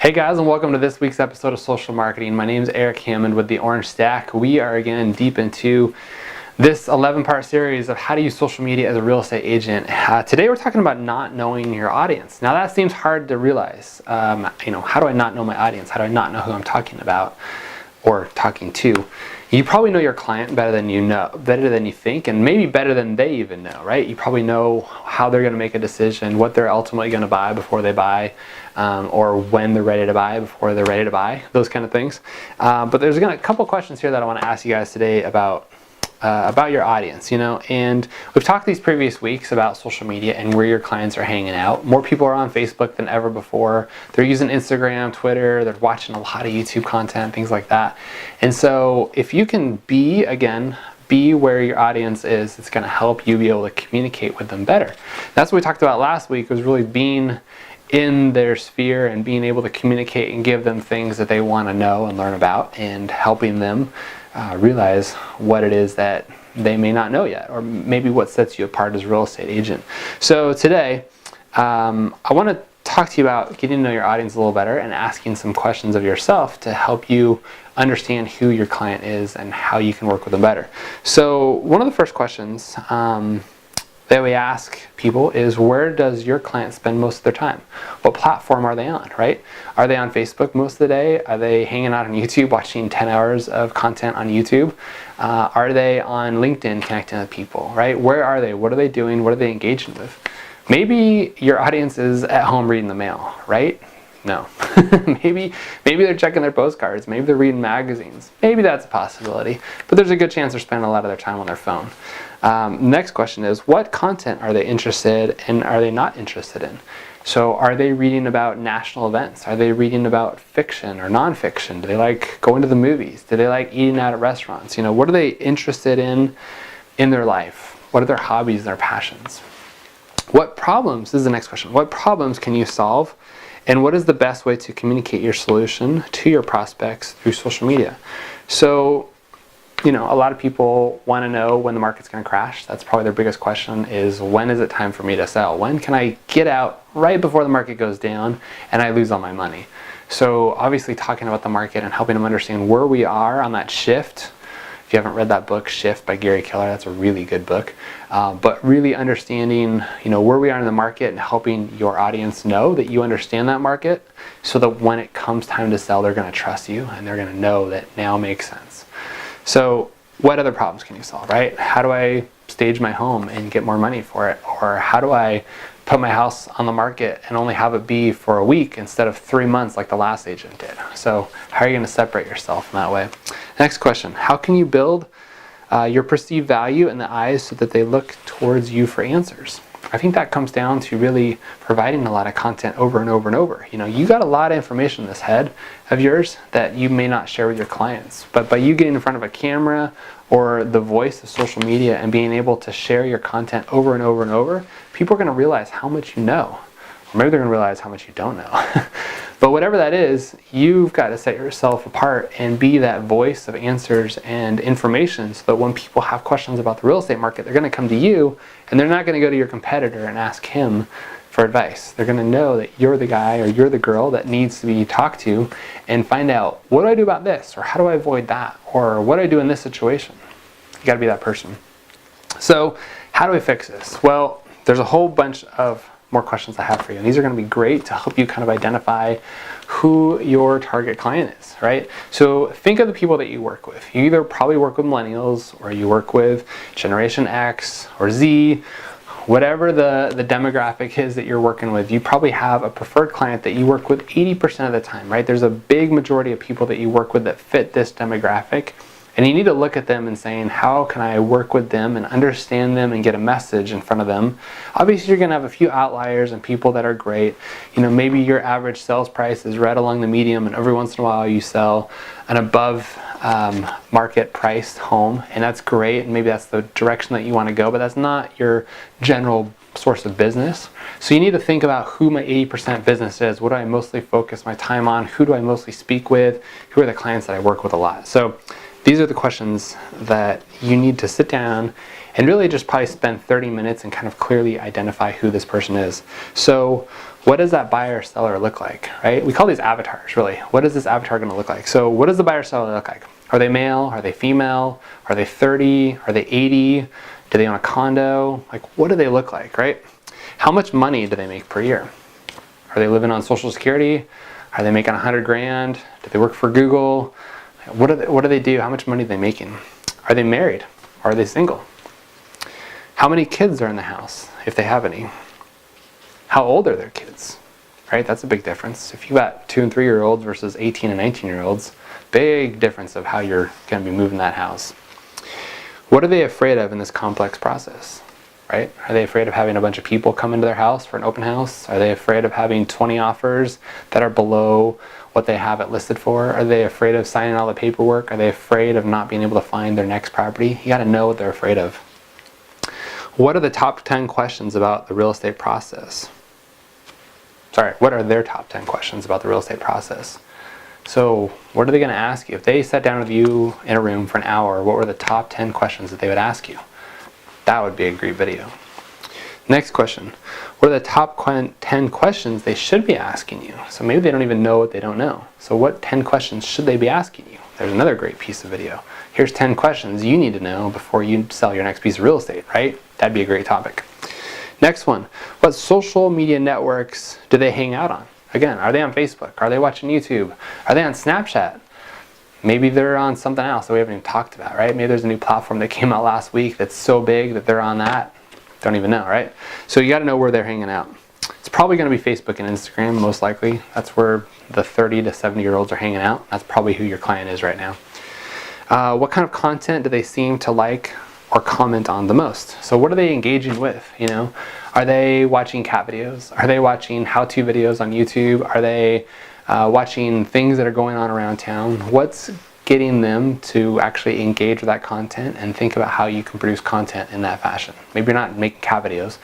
Hey guys, and welcome to this week's episode of Social Marketing. My name is Eric Hammond with the Orange Stack. We are again deep into this 11-part series of how to use social media as a real estate agent. Today we're talking about not knowing your audience. Now that seems hard to realize. How do I not know my audience? How do I not know who I'm talking about or talking to? You probably know your client better than you think, and maybe better than they even know, right? You probably know how they're going to make a decision, what they're ultimately going to buy before they buy, or when they're ready to buy before they're ready to buy, those kind of things. But there's a couple questions here that I want to ask you guys today about your audience, and we've talked these previous weeks about social media and where your clients are hanging out. More people are on Facebook than ever before. They're using Instagram, Twitter, they're watching a lot of YouTube content, things like that. And so if you can be where your audience is, it's going to help you be able to communicate with them better. That's what we talked about last week, was really being in their sphere and being able to communicate and give them things that they want to know and learn about, and helping them realize what it is that they may not know yet, or maybe what sets you apart as a real estate agent. So today, I want to talk to you about getting to know your audience a little better and asking some questions of yourself to help you understand who your client is and how you can work with them better. So one of the first questions that we ask people is, where does your client spend most of their time? What platform are they on, right? Are they on Facebook most of the day? Are they hanging out on YouTube watching 10 hours of content on YouTube? Are they on LinkedIn connecting with people, right? Where are they? What are they doing? What are they engaging with? Maybe your audience is at home reading the mail, right? No. maybe they're checking their postcards. Maybe they're reading magazines. Maybe that's a possibility. But there's a good chance they're spending a lot of their time on their phone. Next question is, what content are they interested in, are they not interested in? So are they reading about national events? Are they reading about fiction or nonfiction? Do they like going to the movies? Do they like eating out at restaurants? What are they interested in their life? What are their hobbies and their passions? What problems, this is the next question, what problems can you solve? And what is the best way to communicate your solution to your prospects through social media? So, a lot of people want to know when the market's going to crash. That's probably their biggest question, is when is it time for me to sell? When can I get out right before the market goes down and I lose all my money? So obviously talking about the market and helping them understand where we are on that shift. If you haven't read that book, Shift by Gary Keller, that's a really good book. But really understanding, where we are in the market and helping your audience know that you understand that market, so that when it comes time to sell, they're going to trust you and they're going to know that now makes sense. So what other problems can you solve, right? How do I stage my home and get more money for it? Or how do I put my house on the market and only have it be for a week instead of 3 months like the last agent did? So how are you going to separate yourself in that way? Next question, how can you build your perceived value in the eyes so that they look towards you for answers? I think that comes down to really providing a lot of content over and over and over. You got a lot of information in this head of yours that you may not share with your clients. But by you getting in front of a camera or the voice of social media and being able to share your content over and over and over, people are going to realize how much you know. Or maybe they're going to realize how much you don't know. But whatever that is, you've got to set yourself apart and be that voice of answers and information, so that when people have questions about the real estate market, they're going to come to you, and they're not going to go to your competitor and ask him for advice. They're going to know that you're the guy or you're the girl that needs to be talked to, and find out, what do I do about this? Or how do I avoid that? Or what do I do in this situation? You got to be that person. So how do we fix this? Well, there's a whole bunch of more questions I have for you, and these are going to be great to help you kind of identify who your target client is, right? So think of the people that you work with. You either probably work with millennials, or you work with Generation X or Z, whatever the demographic is that you're working with. You probably have a preferred client that you work with 80% of the time, right? There's a big majority of people that you work with that fit this demographic. And you need to look at them and saying, how can I work with them and understand them and get a message in front of them? Obviously, you're going to have a few outliers and people that are great. Maybe your average sales price is right along the medium, and every once in a while you sell an above market priced home, and that's great. And maybe that's the direction that you want to go, but that's not your general source of business. So you need to think about who my 80% business is. What do I mostly focus my time on? Who do I mostly speak with? Who are the clients that I work with a lot? So these are the questions that you need to sit down and really just probably spend 30 minutes and kind of clearly identify who this person is. So what does that buyer or seller look like, right? We call these avatars, really. What is this avatar going to look like? So what does the buyer or seller look like? Are they male? Are they female? Are they 30? Are they 80? Do they own a condo? Like, what do they look like, right? How much money do they make per year? Are they living on Social Security? Are they making 100 grand? Do they work for Google? What do they do? How much money are they making? Are they married? Or are they single? How many kids are in the house, if they have any? How old are their kids? Right? That's a big difference. If you got 2 and 3 year olds versus 18 and 19 year olds, big difference of how you're going to be moving that house. What are they afraid of in this complex process? Right? Are they afraid of having a bunch of people come into their house for an open house? Are they afraid of having 20 offers that are below what they have it listed for? Are they afraid of signing all the paperwork? Are they afraid of not being able to find their next property? You got to know what they're afraid of. What are the top 10 questions about the real estate process? Sorry, what are their top 10 questions about the real estate process? So what are they going to ask you? If they sat down with you in a room for an hour, what were the top 10 questions that they would ask you? That would be a great video. Next question. What are the top 10 questions they should be asking you? So maybe they don't even know what they don't know. So what 10 questions should they be asking you? There's another great piece of video. Here's 10 questions you need to know before you sell your next piece of real estate, right? That'd be a great topic. Next one. What social media networks do they hang out on? Again, are they on Facebook? Are they watching YouTube? Are they on Snapchat? Maybe they're on something else that we haven't even talked about, right? Maybe there's a new platform that came out last week that's so big that they're on that. Don't even know, right? So you got to know where they're hanging out. It's probably going to be Facebook and Instagram, most likely. That's where the 30 to 70 year olds are hanging out. That's probably who your client is right now. What kind of content do they seem to like or comment on the most? So what are they engaging with? You know, are they watching cat videos? Are they watching how-to videos on YouTube? Are they watching things that are going on around town? What's getting them to actually engage with that content and think about how you can produce content in that fashion? Maybe you're not making cat videos,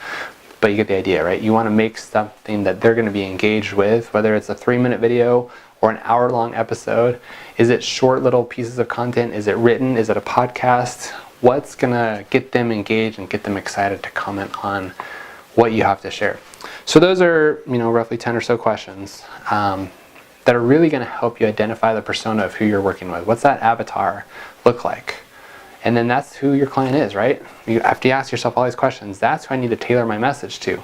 but you get the idea, right? You want to make something that they're going to be engaged with, whether it's a 3-minute video or an hour-long episode. Is it short little pieces of content? Is it written? Is it a podcast? What's going to get them engaged and get them excited to comment on what you have to share? So those are, roughly 10 or so questions that are really going to help you identify the persona of who you're working with. What's that avatar look like? And then that's who your client is, right? You have to ask yourself all these questions. That's who I need to tailor my message to.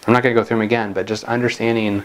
I'm not going to go through them again, but just understanding,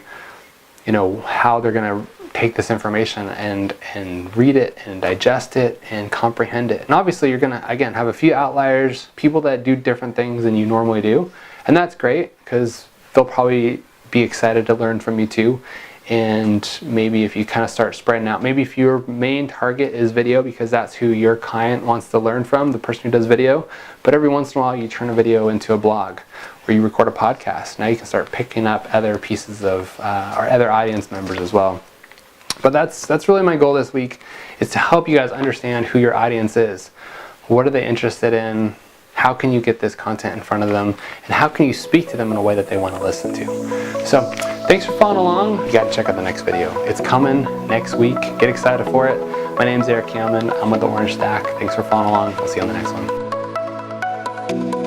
how they're going to take this information and read it and digest it and comprehend it. And obviously you're going to, again, have a few outliers, people that do different things than you normally do. And that's great because they'll probably be excited to learn from you too. And maybe if you kind of start spreading out, maybe if your main target is video because that's who your client wants to learn from, the person who does video, but every once in a while you turn a video into a blog or you record a podcast. Now you can start picking up other pieces of, or other audience members as well. But that's really my goal this week, is to help you guys understand who your audience is. What are they interested in? How can you get this content in front of them? And how can you speak to them in a way that they want to listen to? So thanks for following along. You got to check out the next video. It's coming next week. Get excited for it. My name's Eric Hammond. I'm with the Orange Stack. Thanks for following along. We'll see you on the next one.